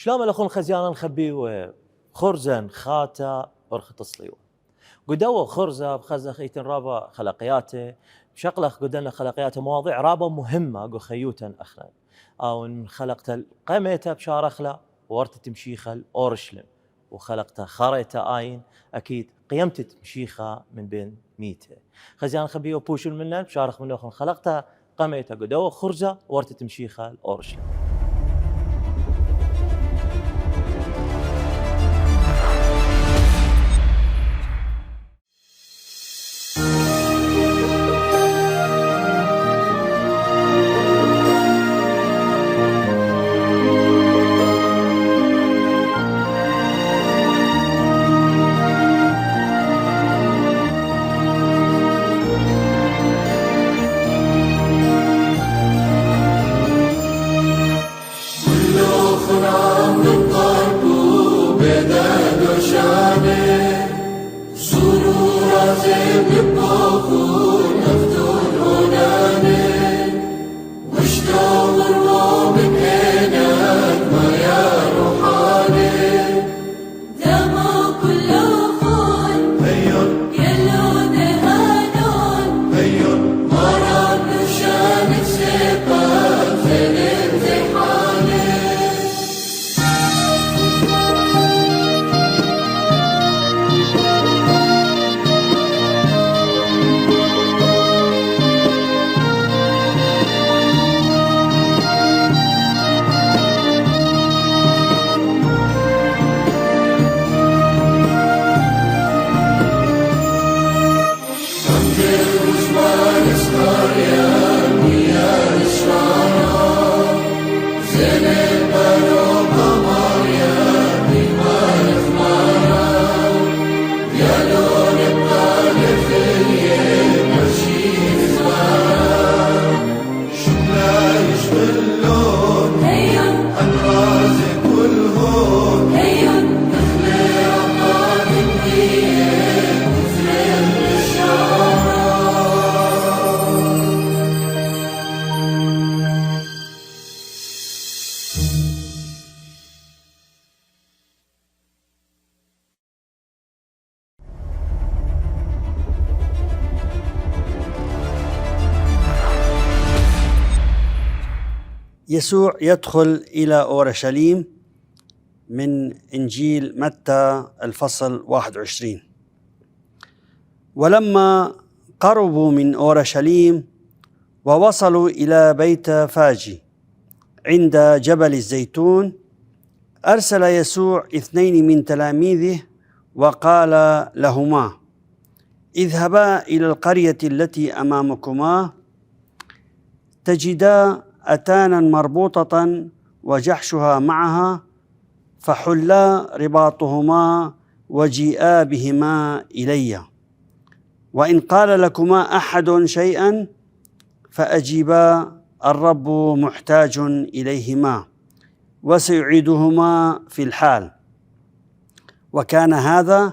شلون الأخون خزيانا نخبي خرزا خاتا أرخط صليوة قدوة خرزة بخزة خيتن رابا خلقياته بشقلخ قدنا خلقياته مواضيع رابا مهمة قو خيوتا أخلا أو خلقت قيمتها بشارخلا ورت تمشيخل أورشلم وخلقتها خريتا آين أكيد قيمت تمشيخة من بين ميته خزيان خبي وبوشل منن بشارخ من أخن خلقتها قيمتها قدوة خرزة ورت تمشيخة أورشلم. يسوع يدخل إلى أورشليم من إنجيل متى الفصل 21. ولما قربوا من أورشليم ووصلوا إلى بيت فاجي عند جبل الزيتون أرسل يسوع 2 من تلاميذه وقال لهما: اذهبا إلى القرية التي أمامكما تجدا أتانا مربوطة وجحشها معها فحلا رباطهما وجيئا بهما إلي، وإن قال لكما أحد شيئا فأجيبا: الرب محتاج إليهما وسيعيدهما في الحال. وكان هذا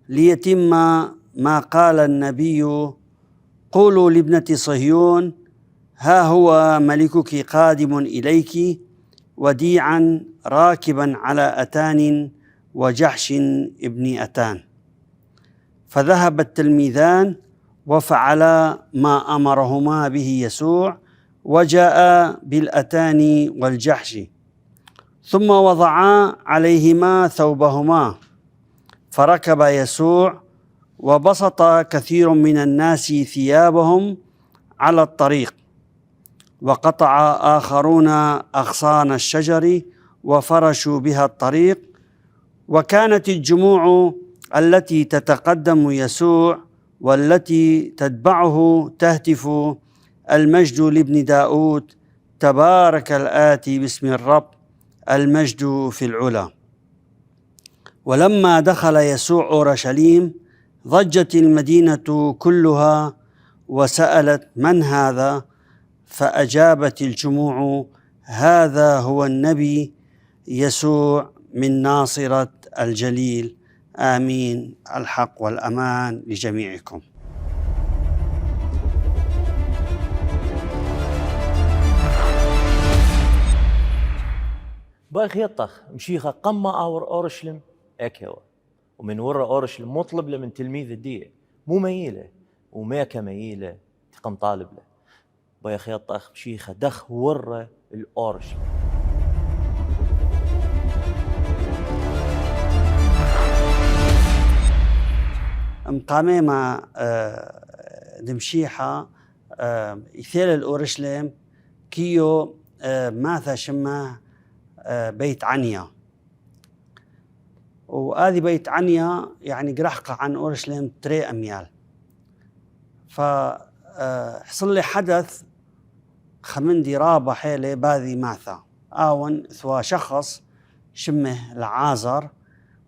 ليتم ما قال النبي: قولوا لابنة صهيون ها هو ملكك قادم إليك وديعا راكبا على أتان وجحش ابن أتان. فذهب التلميذان وفعلا ما أمرهما به يسوع وجاء بالأتان والجحش، ثم وضعا عليهما ثوبهما، فركب يسوع وبسط كثير من الناس ثيابهم على الطريق، وقطع آخرون أغصان الشجر وفرشوا بها الطريق. وكانت الجموع التي تتقدم يسوع والتي تتبعه تهتف: المجد لابن داود، تبارك الآتي باسم الرب، المجد في العلا. ولما دخل يسوع أورشليم ضجت المدينة كلها وسألت: من هذا؟ فأجابت الجموع: هذا هو النبي يسوع من ناصرة الجليل. آمين. الحق والأمان لجميعكم. باخ يطخ مشيخة قمة اور أورشلم أكوا ومن ورا أورشلم مطلب له من تلميذ الدية مو ميلة وميكا ميلة تقم طالب له باخ يطخ مشيخة دخ ورا الأورشلم. مقامي مع دمشيحة يثيل الأورشليم كيو ماذا شمه بيت عنيا، وهذه بيت عنيا يعني قرحقة عن أورشليم 3 أميال. فحصل لي حدث خمندي رابة حيلة باذي ماثا آون ثوا شخص شمه العازر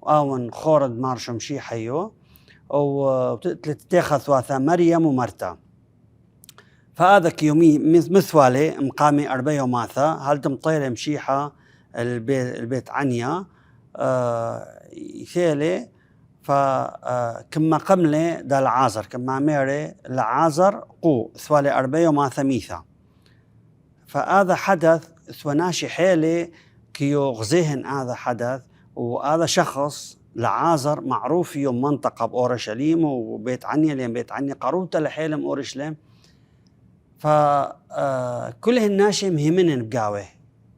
وآون خورد مارشم شي حيو وتتاخذ ثواثا مريم ومرتا. فهذا كيومي مثوالي مقامي 4 يوماثا هل تمطير مشيحة البيت عنيا يثيلي فكما قملي دا العازر كما ميري العازر قو ثوالي 4 يوماثا ميثا. فهذا حدث ثوناشي حيلي كيو غزيهن هذا حدث، وهذا شخص العازر معروف يوم منطقة بأورشليم وبيت عنيا لين بيت عنيا قروبته لحيلم أورشليم. فكل هالناشي مهمين بقاوه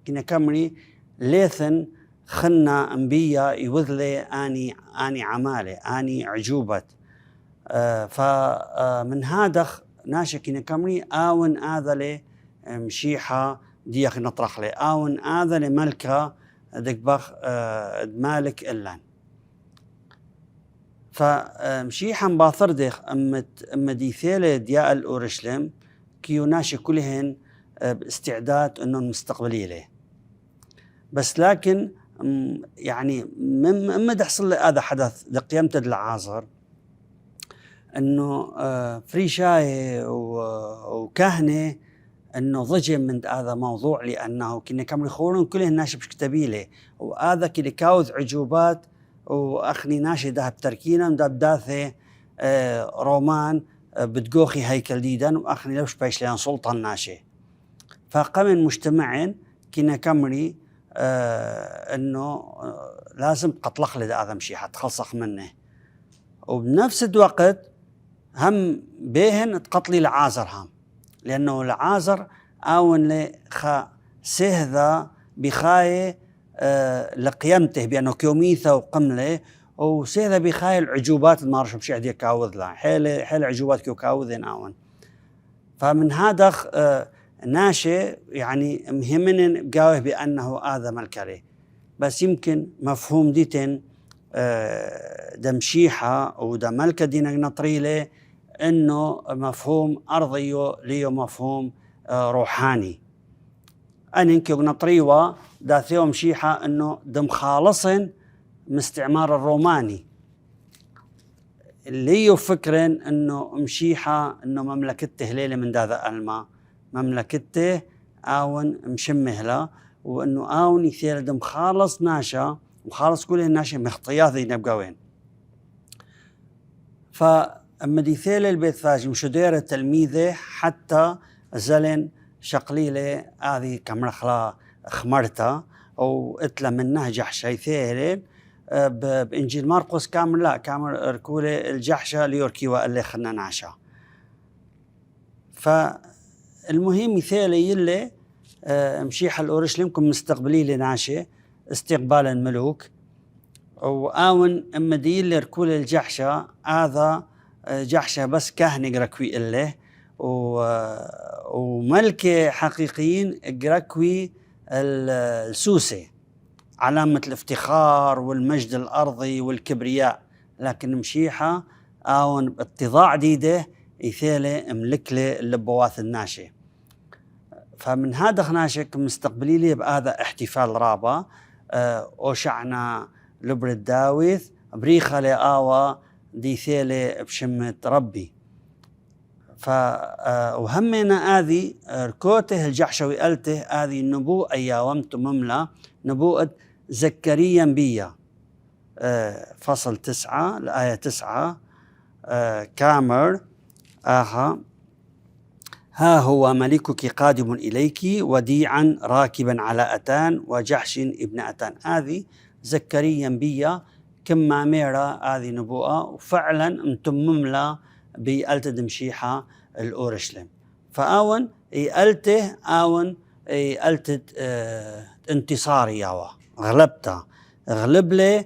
كنا كمري ليثن خنا انبيا يوذلي اني عماله اني عجوبة. فمن هذا ناشي كنا كمري آون آذلي مشيحة ديخ نطرح لي آون آذلي ملكة دقبخ مالك إلان. فمشيحة مباثردخ أما ديثيلة دياء الأورشليم كيو ناشي كلهن باستعداد أنه مستقبلي له. بس لكن يعني مما تحصل لي هذا حدث لقيمة العازر أنه فريشاي وكهنة أنه ضجم من هذا موضوع، لأنه كنا كم يخورون كلهن ناشي بشكتبيله وهذا كي كاوذ عجوبات وأخني ناشي دهب تركينا ودهب داثة رومان بتقوخي هيكل ديدا وأخني لوش بايش لان سلطان ناشي. فقمن مجتمعين كنا كمري انه لازم تقطلق لي هذا مشيحة تخلصق منه، وبنفس الوقت هم بيهن تقتلي العازر هم، لأنه العازر آون لي خا سهذا بخاية لقيمته بأنه كيوميثة وقمله وسهذا بخاية العجوبات المارشم شيء دي كاوذ لا حيل عجوبات كيو كاوذين آون. فمن هذا ناشئ يعني مهمن بقاوه بأنه هذا ملكري، بس يمكن مفهوم ديتن دمشيحة ودا ملكة دينا نطريله إنه مفهوم أرضي ليه مفهوم روحاني. أنا يمكن نطريوا دا ثيوم شيحة إنه دم خالصن مستعمار الروماني اللي يفكرن إنه مشيحة إنه مملكته ليلة من ذا الماء مملكته آون مشمهلا، وإنه آون يثير دم خالص ناشا وخالص كل الناشا مخطيات ذي نبقوين. فأما دي ثيل البيت فاجي مشدير التلميذة حتى زلن شقليلة هذه كمرخلا خمرتا أو اتلا منها جحشة يثيرين بإنجيل مرقس كامل لا كامل ركولة الجحشة ليوركيوا اللي خلنا نعشا. فالمهم يثيلي يلي مشيح الأورشليم كم مستقبلي لناشي استقبال الملوك، وآون اما دي اللي ركولة الجحشة هذا جحشة بس كهنة قركوي إله وملكة حقيقيين قركوي السوسي علامة الافتخار والمجد الأرضي والكبرياء، لكن مشيحة آون اتضاع ديده يثيله ملكله اللبوات الناشي. فمن هذا خناشك مستقبلي لي بهذا احتفال رابا أوشعنا لبرد داويث بريخة لآوى دي ثيلة بشمة ربي. وهمنا هذه ركوته الجحشوي قلته هذه النبوءة أياومت مملة نبوءة زكريا بيا فصل 9 الآية 9 كامر ها هو ملكك قادم إليك وديعا راكبا على أتان وجحش ابن أتان. هذه زكريا بيا كما ميرا هذه نبوءة وفعلا متمم لا بألت دمشيحة الأورشلم. فآون ألته آون ألت انتصاري ياوا غلبتها، غلب لي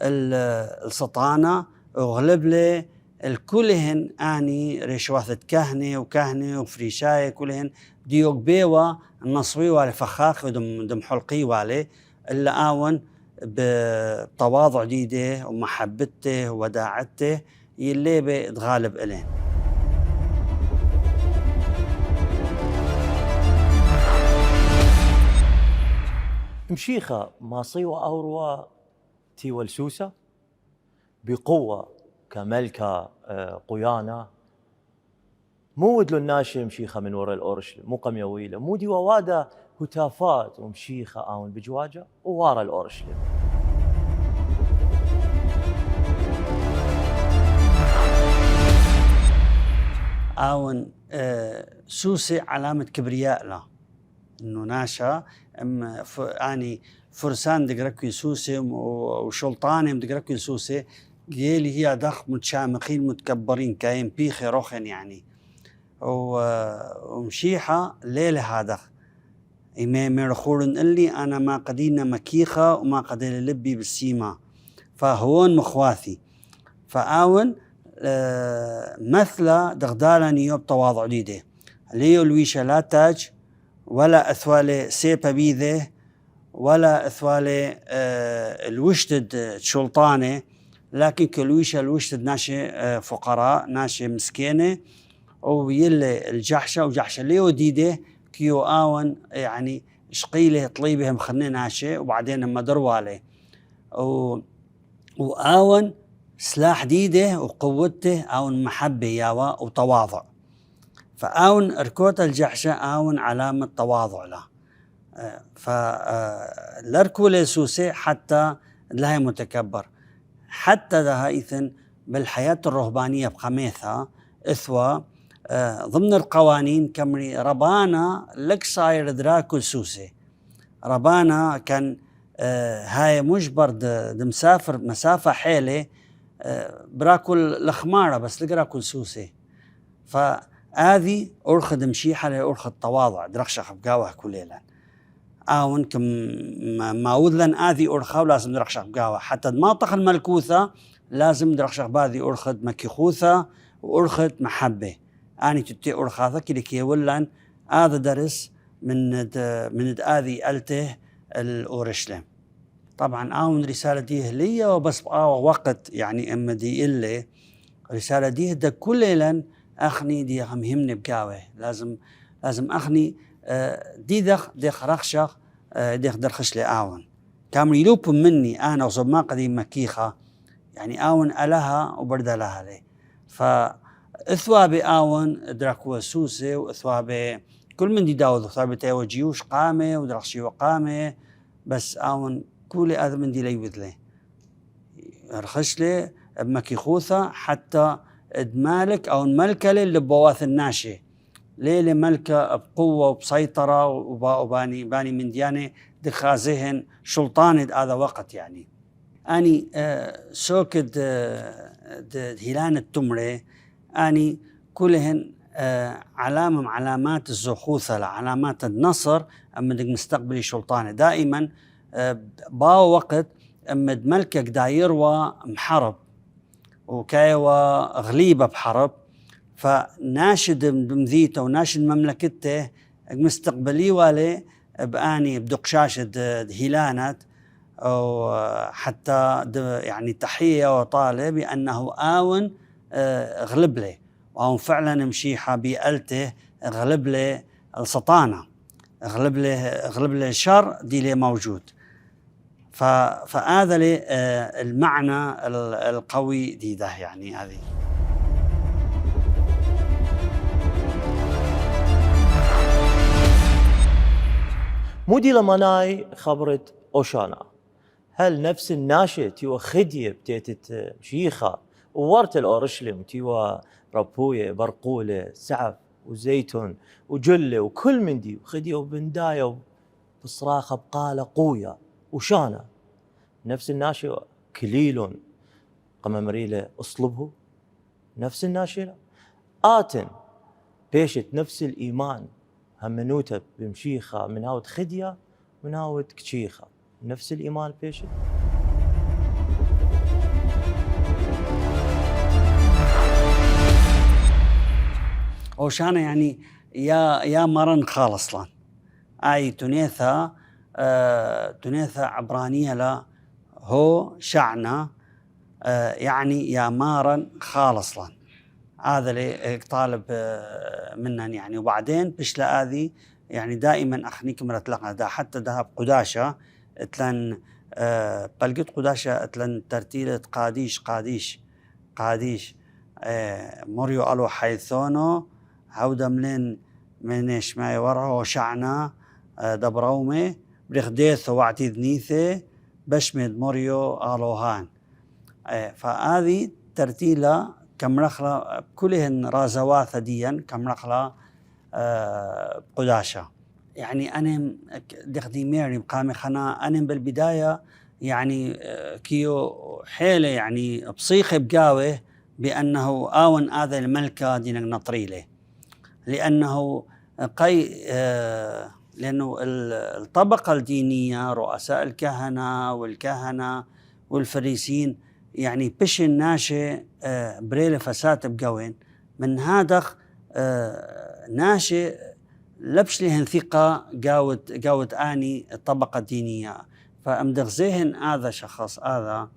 السطانة وغلب لي الكلهن اني رشواثة كهنة وفريشاية كلهن ديوك بيوا النصوي والي فخاخ ودم حلقي والي الا آون بتواضع ديده ومحبته وداعته يلي بيتغالب إلين. مشيخة ما صيوة أوروا تيوى السوسة بقوة كملكة قيانة مو ودلو الناشي مشيخة من وراء الأورشلم مو قم يويلة مو دي ووادا هتافات ومشيخة آون بجواجة ووارا الأورشلم. آون سوسة علامة كبرياء له انه ناشا اني فرسان دقركي سوسه وشلطانه دقركي سوسه قيلي هي دخ متشامخين متكبرين كاين بيخي روخن يعني ومشيحه ليله هذا إمام رخورن اللي أنا ما قدينا مكيخة وما قدينا لبي بالسيما فهون مخواثي فآون مثل دغدالا نيوب تواضع ديده ليو الويشة لا تاج ولا أثوالي سيبا بيذه ولا أثوالي الوشتد شلطانة لكن كلويشة الوشتد ناشي فقراء ناشي مسكينة ويلي الجحشة وجحشة ليو ديده كيو آون يعني شقيله طليبهم خلنا ناشي وبعدين لما دروا عليه وآون سلاح ديده وقوته آون محبة ياوا وتواضع فآون ركوت الجحشة آون علامة تواضع له فالركو لسوسي حتى لها متكبر حتى ده إذن بالحياة الرهبانية بقميثها إثوى ضمن القوانين كمري ربانا لك صاير دراكو السوسي ربانا كان هاي مجبر مسافر مسافة حيلة براكو الخمارة بس لقراكو السوسي فهذه أرخد مشيحة لأرخد تواضع درخشخ بقاوه كليلا آون كم ما وذلن هذه أرخا ولازم درخشخ بقاوه حتى ما طخ الملكوثة لازم درخشخ باذي أرخد مكيخوثة وأرخد محبة أني تتي أرخاثة كده كيولان هذا درس من هذه ألته الأورشلم. طبعا آون رسالة ديه لي وبس وقت يعني أما دي إلي رسالة ديه ده كليلا أخني دي همهمني بقاوه لازم أخني دي دخ رخشخ ديخ درخش لي آون كامل يلوب مني أنا وصب ما قديم مكيخة يعني آون ألها وبرد لها لي فإثوابي آون دركوا سوسي وإثوابي كل من دي داود إثوابي تيوى جيوش قامة ودرخشي وقامة بس آون كل هذا من دي ليوذ لي رخش لي بمكيخوثة حتى ادمالك أو الملكة اللي بواث الناشي ليلة ملكة بقوة وبسيطرة وباني من ديانة دخازهن شلطانة هذا وقت يعني أني سوكد هيلان التمرة أني كلهن علامة من علامات الزخوثة علامات النصر أما دك مستقبلي شلطانة دائما باو وقت أما ملكك دايروا محرب وكايوا غليبة بحرب فناشد بمذيته وناشد مملكته مستقبلي والي بآني بدقشاشة هيلانات أو حتى يعني تحية وطالب بأنه آون غلب لي وآون فعلا مشيحة بيألته غلب لي السطانة غلب لي الشر دي لي موجود فهذا لي المعنى القوي دي ده يعني هذه مودي لمناي خبرت أوشانا هل نفس الناشئ تيوى خدية بتيتت مشيخة وورت الأورشلم تيوى ربوية برقولة سعف وزيتون وجله وكل من دي وخديه وبندايه بصراخه بقاله قويه وشانه نفس الناشئ كليل قممريله اصلبه نفس الناشئه آتن بيشت نفس الإيمان همنوته بمشيخة من هاود خدية من هاود كشيخة نفس الإيمان بيشت. وشانا يعني يا مرن خالص لان اي تونيثا تونيثا عبرانيه لا هو شعنا يعني يا مارن خالص لان هذا اللي طالب منن يعني. وبعدين بشلا هذه يعني دائما اخنيك مرت لقنا دا حتى ذهب قداشه اتلن بلقيت قداشه اتلن ترتيله قاديش موريو الو حيثونو هودا منش ما يورعو شعنا دبرومي بريخديث وعتي ذنيثه بشمد موريو الوهان. فهذه ترتيله كمرخلا كلهن رازواث ديا كمرخلا قداشة. يعني أنا دخدي ميري بقامي خنا أنا بالبداية يعني كيو حيلة يعني بصيخ بقاوه بأنه آون هذا الملكة دينك نطريله لأنه لأنه الطبقة الدينية رؤساء الكهنة والفريسين يعني بش الناشئ بريله فسات بقوين من هادخ ناشئ لبش لهن ثقة قاوت آني الطبقة الدينية. فأمدغ زيهن هذا شخص هذا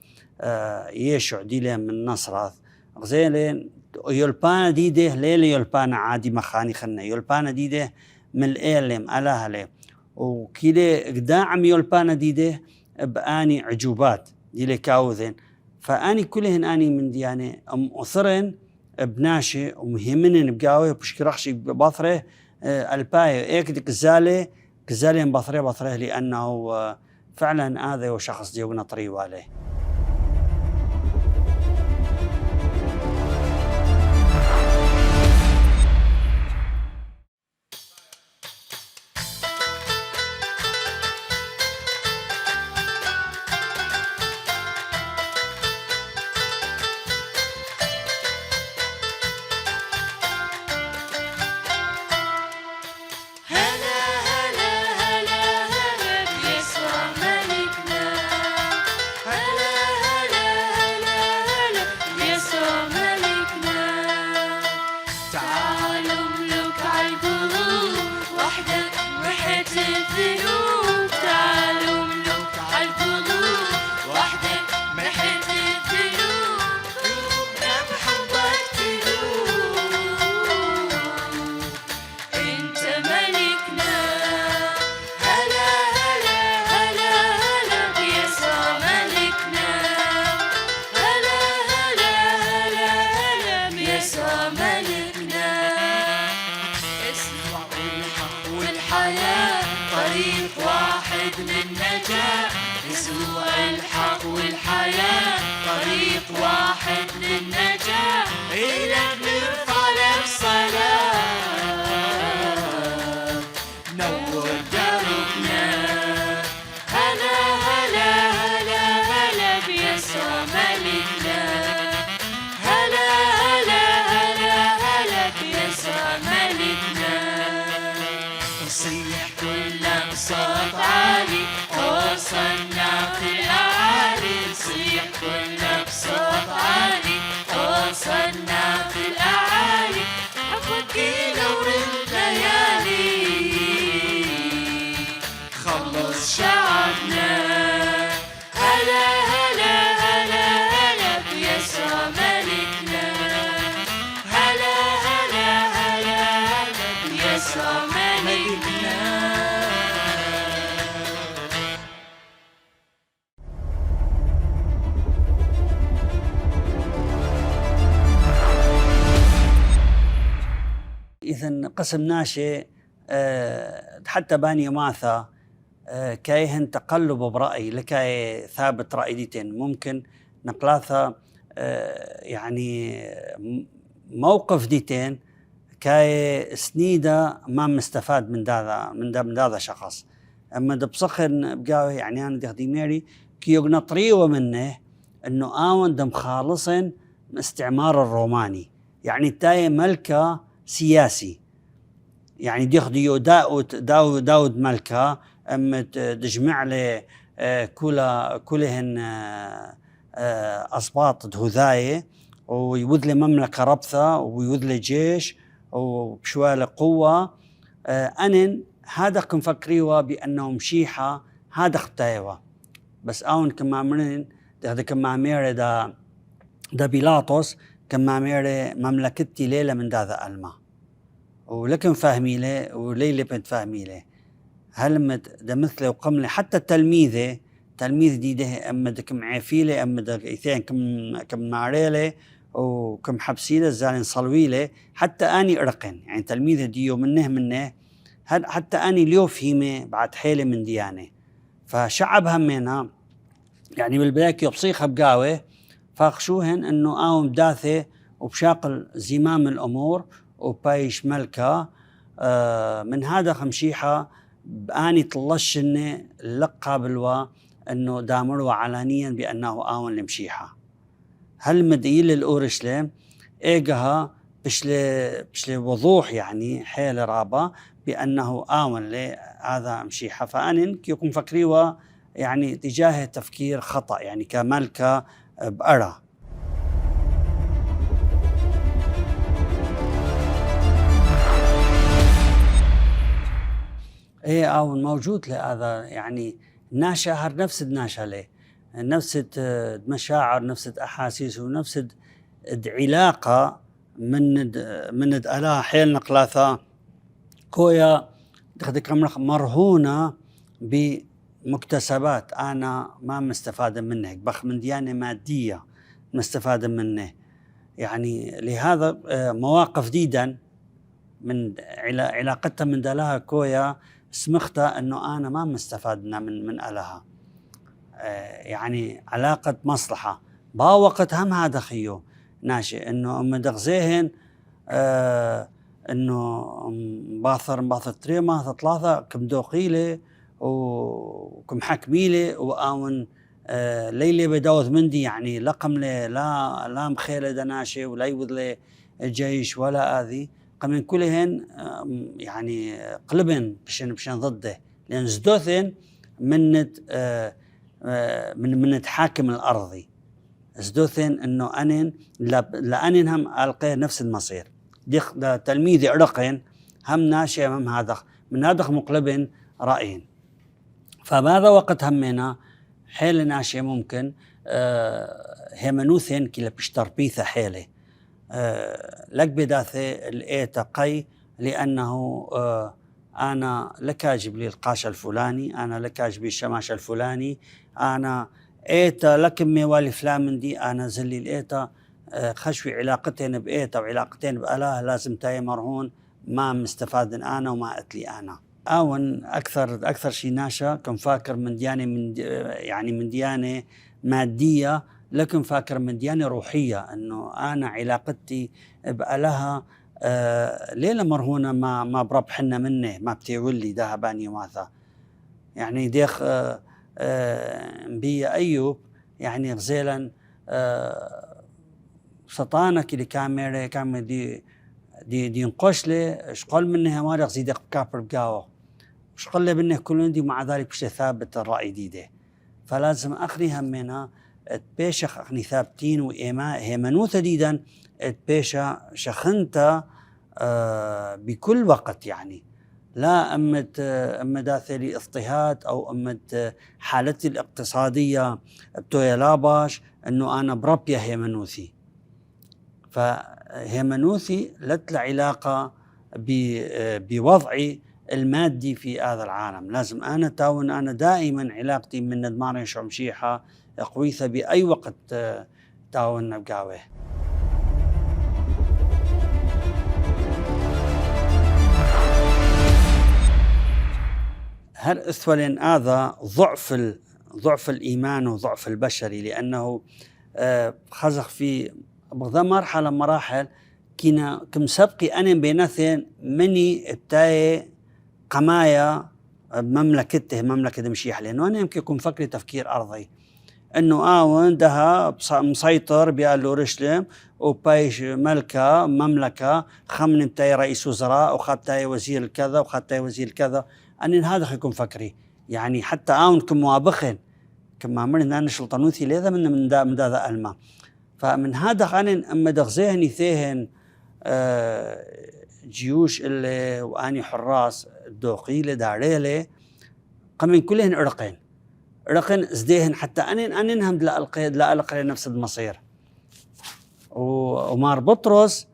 يشع ديله من نصرث غزيلين يلبانا ديده ليلة يلبانا عادي مخاني خلنا يلبانا ديده من الإيلم ألاهله وكيلي قداعم يلبانا ديده بآني عجوبات ديله كاوذين. فأني كلهن أني من ديانة أثرن بناشي ومهمن بقاوه بشكرخشي ببطره الباية ايك كزالي بطره لأنه فعلا هذا هو شخص ديونا طريو عليه. إذن قسم ناشئ حتى باني ماثا كايهن تقلب برأي لكاي ثابت رأي ديتين ممكن نقلاثا يعني موقف ديتين كاي سنيدة ما مستفاد من هذا شخص. اما بصخر بقاوي يعني انا دي ميري كيو نطريوه منه انه آون دم خالصا استعمار الروماني، يعني تاي ملكة سياسي، يعني ديخديو داود ملكة اما تجمع له كلهن اسباط دهذاية، ويوذ له مملكة ربثة ويوذ له جيش وبشوية قوة. أنن هذا كم فكريوا بأنه مشيحة هذا اختايوا، بس أون كما مرن ده كما ميري دا بيلاطس كما ميري مملكتي ليلة من هذا ألما، ولكن فاهمي له وليلة بنت فاهمي له هل ده مثله وقمله. حتى تلميذ دي ده أما دكم عافيله أما دكيثين كم معريله وكم حبسيله زالين صلويله، حتى أني أرقن يعني تلميذ ديو منه حتى أني ليو فهمه بعد حيلة من ديانه. فشعب همينا يعني بالبداية يبصيخ بقاوه فاخشوهن أنه آوم داثة وبشاقل زمام الأمور وبايش ملكة. من هذا خمشيحة بآني طلشن لقى بالوا أنه دامروا علانيا بأنه آون لمشيحة. هل مديل الأورشليم إيجها بشلي وضوح يعني حيل رابا بأنه آون لهذا مشيحة. فأنن كيكون فكريوا يعني تجاه تفكير خطأ يعني كملكة بأرى. ايه او موجود لهذا يعني ناشهر نفس الناشا له نفس مشاعر نفس احاسيس ونفس علاقه من الا حيل نقلاثا كويا دخدك مرهونه بمكتسبات انا ما مستفاده منه بخ من ديانه ماديه مستفاده منه. يعني لهذا مواقف جديدا من علاقتها من دلها كويا سمختها انه انا ما مستفادنا من الها. يعني علاقه مصلحه با وقت هم هذا خيو ناشئ انه ام دغزيهن انه باثر تريما ثلاثه كم دوقيله وكم حكميله واون ليلي بداوث مندي يعني لقم له لا مخيله دناشي ولا يوذ له الجيش ولا اذي قمن كلهن يعني قلبن بشن ضده لان زدوثن من حاكم الارضي زدوثن انه انن لانن هم القي نفس المصير ديخ تلميذي عرقين هم ناشئ هم هذا من هذا مقلبن رايين. فماذا وقت همنا حيل ناشئ ممكن هيمنوثن كلا بشتربيثة حيله لك بداثة الإيتا قي لأنه أنا لك أجيب لي القاش الفلاني أنا لك أجيب الشماش الفلاني أنا إيتا لك ميوالي فلان من دي أنا زلي الإيتا خشوي علاقتين بإيتا وعلاقتين بأله لازم تاي مرهون ما مستفاد أنا وما أتلي أنا. أون أكثر شيء ناشا كم فاكر من ديانة من ديانة مادية لكن فاكر من ديانة روحية أنه أنا علاقتي بألها ليلة مرهونة ما بربحنا منه ما بتيولي ذهباني وماذا يعني ديخ بي أيوب يعني غزيلا سطانك اللي كاميرا دي نقوش لي شقل منها ما رغزي ديق بكابر بقاوة شقل لي بنه كلون دي مع ذلك بشي ثابت الرأي دي فلازم أخني همنا تبيشخ أخني ثابتين وإيما هيمنوثة ديدا تبيشا شخنتا بكل وقت يعني لا أمد داثلي اضطهاد أو أمد حالتي الاقتصادية بتويا لاباش أنه أنا بربيا هيمنوثي. فهيمنوثي لت علاقة بوضعي المادي في هذا العالم. لازم أنا دائما علاقتي من ندمارين شمشيحة قويثة بأي وقت تاون بقاوه. هل أثولين هذا ضعف الإيمان وضعف البشري لأنه خزخ في بغض مرحلة مراحل كنا كم سبقي أنا بينثن مني بتاعي قمايا بمملكته مملكة دمشيح، لأنه أنا يمكن يكون فكري تفكير أرضي إنه وندها مسيطر بأورشليم وبايش ملكة مملكة خمن بتاعي رئيس وزراء وخد بتاعي وزير الكذا وخد بتاعي وزير الكذا. أنا هذا يكون فكري يعني حتى كموابخن كما عمرنا أنا شلطنوثي لذا من ذا ألما. فمن هذا أنا أما دغزيهني ثيهن جيوش اللي واني حراس الدوقيلة داريلة قمن كلهن رقن زديهن حتى أنا نهم لا ألقى نفس المصير. ومار بطرس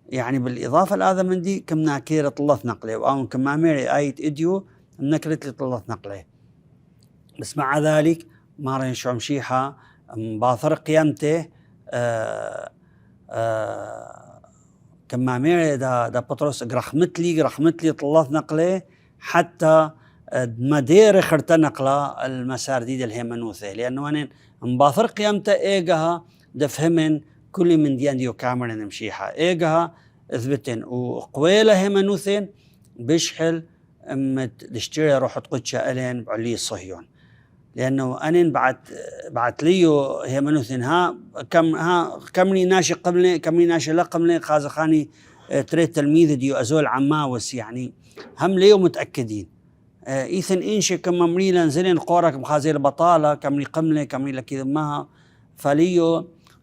يعني بالإضافة لهذا من دي كم ناكيرة طلت نقله وأو كم عميري آية إديو نكرت لي طلت نقله. بس مع ذلك مارين شمشيحة باثر قيامته كما عميري دا بطرس رحمت لي طلت نقله حتى مدير خرت نقله المسار دي الهيمنوثة، لأنه أنا مباثر قيامته إيجها دفهمن كل من ديو كامرا نمشيحة إيجها اثبتن وقويلة هيمنوثين بشحل دشتري روح تقدشة ألين بعلي الصهيون، لأنه أنا بعت ليو هيمنوثين كمني ناشي قبلي كمني ناشي لا قبلي خازخاني تريد تلميذ ديو أزول عماوس يعني هم ليو متأكدين إيثن إنشي كما مريلا زلين قورك مخازي البطالة كمني قملي كمني لكذا ماها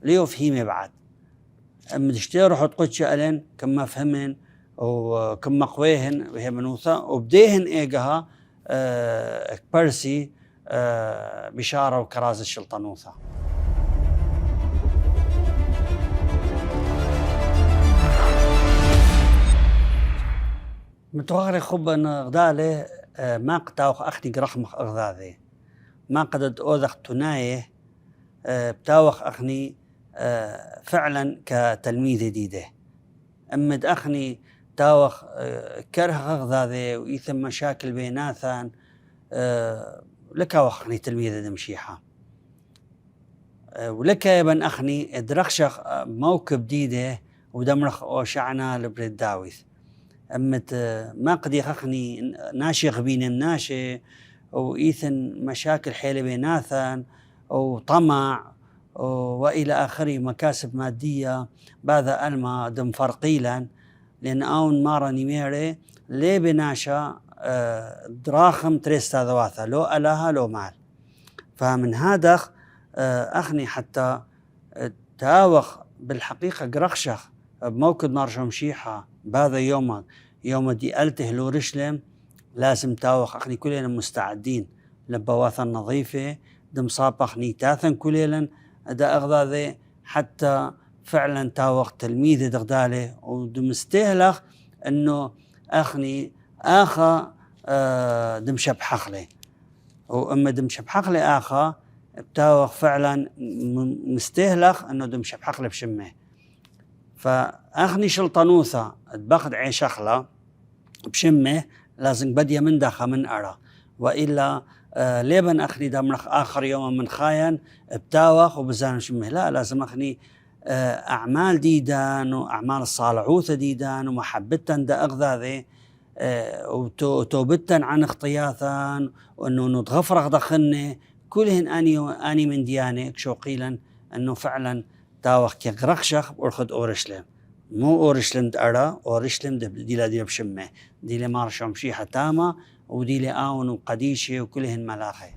ليو فهيمي بعد أما تشتري روح تقدشة ألين كما فهمن وكما قويهن وهي منوثة وبديهن إيجها برسي بشارة وكراز الشلطنوثة. متوغري خب أن غدالي ما قتاوخ أختي رحمخ أغذاذي ما قدد أوذخ تنايه بتاوخ أخني فعلا كتلميذ جديدة أمد أخني تاوخ كره أغذاذي وإيثم مشاكل بيناثان لك أخني تلميذ دمشيحة ولك يبن أخني ادرخشخ موكب جديدة ودمرخ أوشعنا لبريد داويث أمت ما قد يخخني ناشي غبين الناشي وإيثن مشاكل حيل بيناثان وطمع وإلى آخره مكاسب مادية بعد ألما دم فرقيلا لأن أون مارا نيميري لي بناشا دراخم تريستا ذواثا لو ألاها لو مال. فمن هذا أخني حتى تاوخ بالحقيقة قرخشخ بموكب نار شمشيحة بهذا يوم دي ألته لورشلم لازم تاوخ أخني كلنا مستعدين لبواثا نظيفة دم صابخ نيتاثا كليلا دا أغذاذي حتى فعلا تاوخ تلميذ دغدالي ودمستهلخ أنه أخني آخا دمشب حقلي وأما دمشب حقلي آخا بتاوخ فعلا مستهلخ أنه دمشب حقلي بشمه. فأخني شلطنوثة باخد عيش أخلا بشمه لازم بدي من داخل من أرى وإلا ليبن أخني دمرخ آخر يوم من خاين بتاوخ وبزان شمه لا لازم أخني أعمال ديدان وأعمال الصالحوثة ديدان ومحبتن دا أغذاذي وتوبتن عن اختياثان وأنه نتغفرغ دخلني كلهن أني من دياني شو قيلا أنه فعلا تاوخ كي غرخشخ ورخد أورشلم مو أورشلم دأرى أورشلم دي بشمه دي مار شمشيحة تامة ودي آون وقديشة وكلهن ملاخي.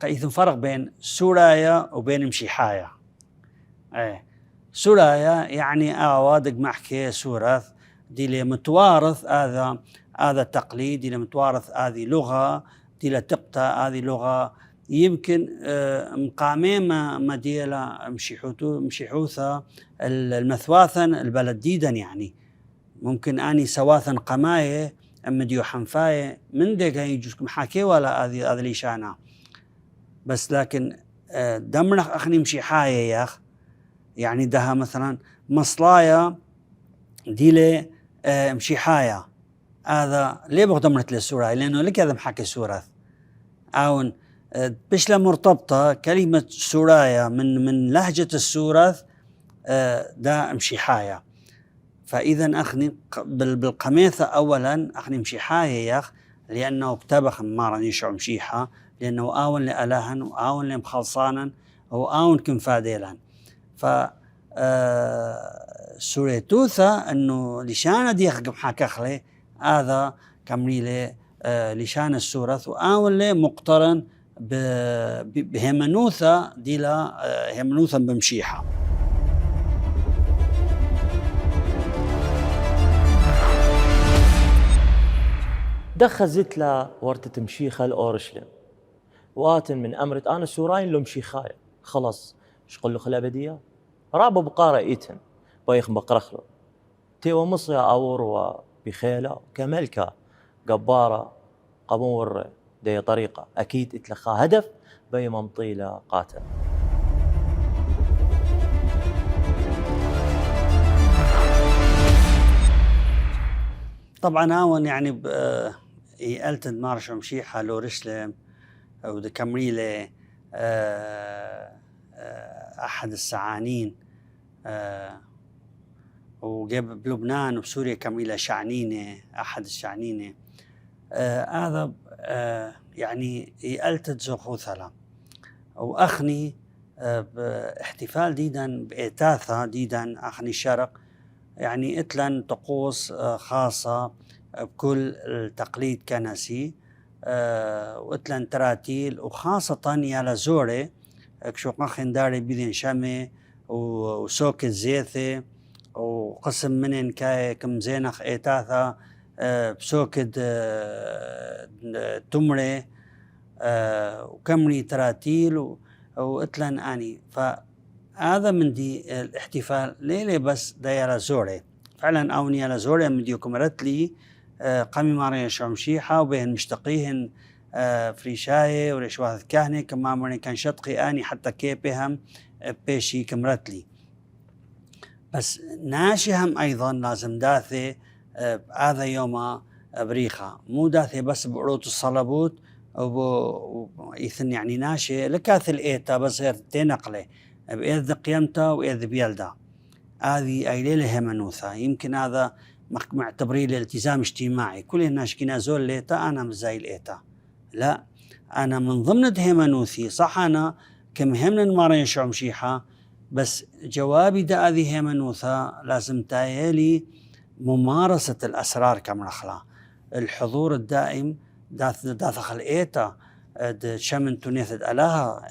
قيث فرق بين سورايا وبين مشيحايا. سورايا يعني اوادق محكي سورة دي اللي متوارث هذا تقليد، دي اللي متوارث هذه لغة، دي اللي تقطع هذه لغة يمكن مقامين ما ديلا مشيحوثة المثواثا البلد ديدا، يعني ممكن اني سواثا قمايه اما ديو حنفايه من دقا يجوز محاكي ولا هذه ليشانا، بس لكن دمرخ اخني مشيحايه يا اخ، يعني دها مثلا مصلايا ديلي مشيحايه، هذا ليه بغدمرت للسورة؟ لانه لك هذا محاكي سورة او بشلا مرتبطه كلمه سورايا من لهجه السورة دا مشيحايه. فاذا اخني بالقميثه اولا اخني مشيحايه يا اخ، لانه بتبخ مارن يشعر مشيحه، لانه اون لالهن واون لمخلصانا واون كنفاديلا. ف سوريتوثا انه لشان دي محاكخلي هذا كمريله لشان السورة واون لي مقترن بهمنوثا ديلا همنوثا بمشيحه. دخزت له ورتة مشيخة الأورشلم واتن من أمرت أنا سوراين لو مشيخاية خلاص شقول له خلا بدية رابو بقارة إيتن بايخ بقرخلو تيو مصيا أور بخيلة كملكة قبارة قمور دي طريقة أكيد اتلخا هدف بي ممطيلة قاتل. طبعا هون يعني يقلتد مارشو مشيحة لورشلم أو دكمريلة أحد السعانين وجاب بلبنان وبسوريا كمريلة شعنينة أحد الشعنينة هذا يعني يقلتد زخوثلا وأخني باحتفال ديدا بإيتاثا ديدا أخني الشرق، يعني اتلن طقوس خاصة بكل التقليد كنسي واتلن تراتيل وخاصة يالا زوري اكشو خنداري بيدين شمي وسوك الزيثي وقسم منن كاي كم زينخ ايتاثا بسوكد تمري وكمري تراتيل واتلن اني. فهذا من دي الاحتفال ليلة بس دايرة زوري فعلا اوني يالا زوري من ديو كمرت لي قامي مارين شمشيحة وبين مشتقيهن فريشاية ورشواث كهنة كما مرين كان شطقي اني حتى كيبهم بيشي كمرت لي. بس ناشهم ايضا لازم داثي هذا يوم بريخة مو داثي بس بعروض الصلبوت ويثن يعني ناشي لكاث الايتا بس غير تنقله بإذ قيمته وإذ بيلده هذه أي ليلة همنوثة. يمكن هذا معتبري الالتزام اجتماعي كل الناس كنا زول ليتا أنا مزاي الإيتا، لا أنا من ضمن همنوثي صح أنا كم همن مارين شعر مشيحة، بس جوابي دا هذه همنوثة لازم تايلي ممارسة الأسرار كمرخلة الحضور الدائم داخل إيتا شمن تنيثد ألاها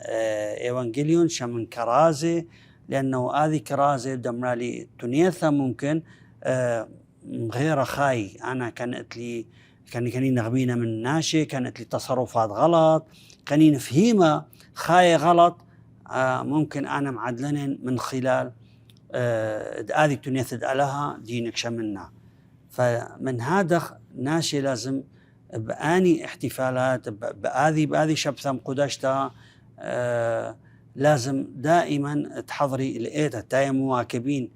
إيوانجيليون شمن كرازي، لأنه هذه كرازي دمرالي تنيثة ممكن غير خاي أنا كانت لي كاني نغبينا من ناشي كانت لي تصرفات غلط كاني نفهيمة خاي غلط ممكن أنا معدلن من خلال هذه تنيثد ألاها دينك شمنا. فمن هذا ناشي لازم بآني احتفالات بهذه شبثة مقدشتها لازم دائما تحضري الإيتا تاي مواكبين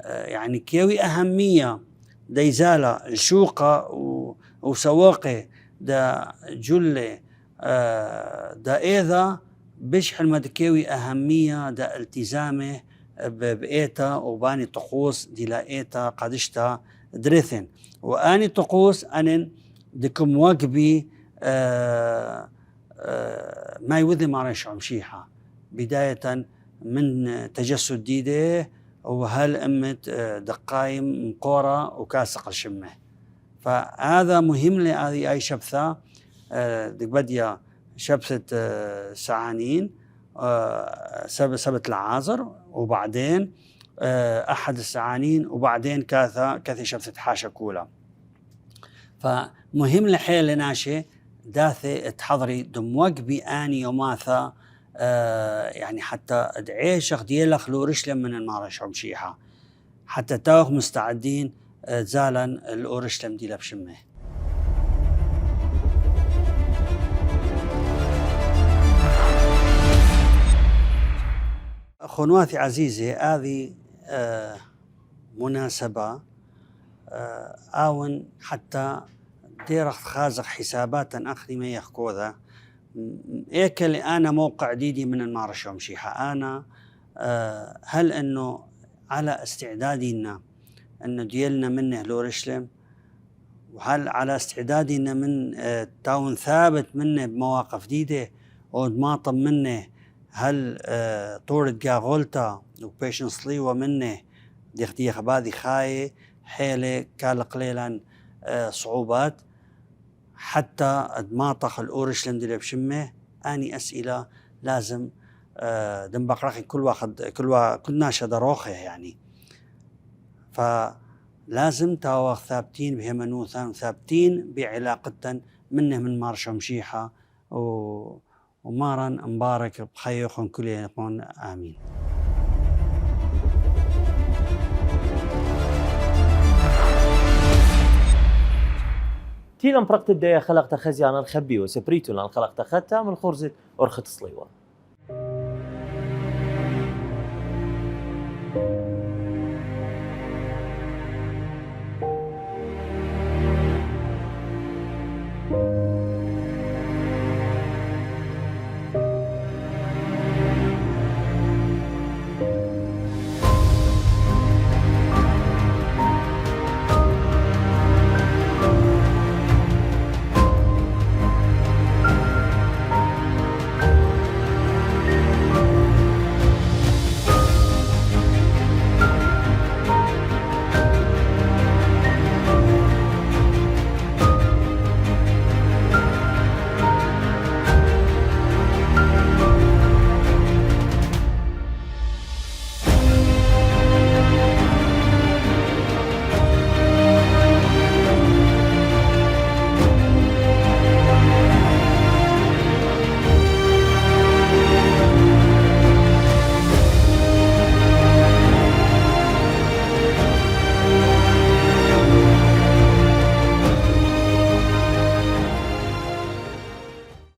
يعني كيوي أهمية ديزالة الشوقة وسواقي دا جلة دا إيذا بشحل مدكيوي أهمية دا التزامه بإيتا وباني طقوس دي لا إيتا قدشتا دريثن وآني طقوس أنن دكم واجبي ما يوذي مارش عمشيحة بداية من تجسد ديده وهل أمت دقايم مقورة وكاسق الشمه. فهذا مهم لهذه أي شبثة دك بديا شبثة سعانين، سبت العازر، وبعدين أحد السعانين، وبعدين كاثي شبثة حاشا كولا. فمهم لحيل لناشي داثي تحضري دموق بآني يوماثا يعني حتى ادعيشخ ديالخ لورشلم من المارش عمشيحة حتى تاوخ مستعدين زالا الأورشلم دي لبشمه. أخواناتي عزيزي، هذه مناسبة آون حتى ديرخ خازق حسابات أخري ما يحكو ذا إيكل أنا موقع ديدي من المارش ومشيحة. أنا هل أنه على استعدادنا أنه ديالنا منه لورشلم، وهل على استعدادنا من تاون ثابت منه بمواقف ديدة ودماطم منه، هل طورد جاغولتا وبيشن صليوة منه دي خبادي خاي حيلة كان قليلا صعوبات حتى دماطخ الأورشلم دي بشمه. أني أسئلة لازم دم بقرخي كل ناشا دروخه يعني. فلازم تاوخ ثابتين بهمنوثا ثابتين بعلاقة منه من مارشة مشيحة ومارا مبارك بخيخون كل يقول آمين. تيلم برقت الدايا خلقت خزيان الخبي وسبريتو لان خلقت ختا من خرزة أرخة صليوة.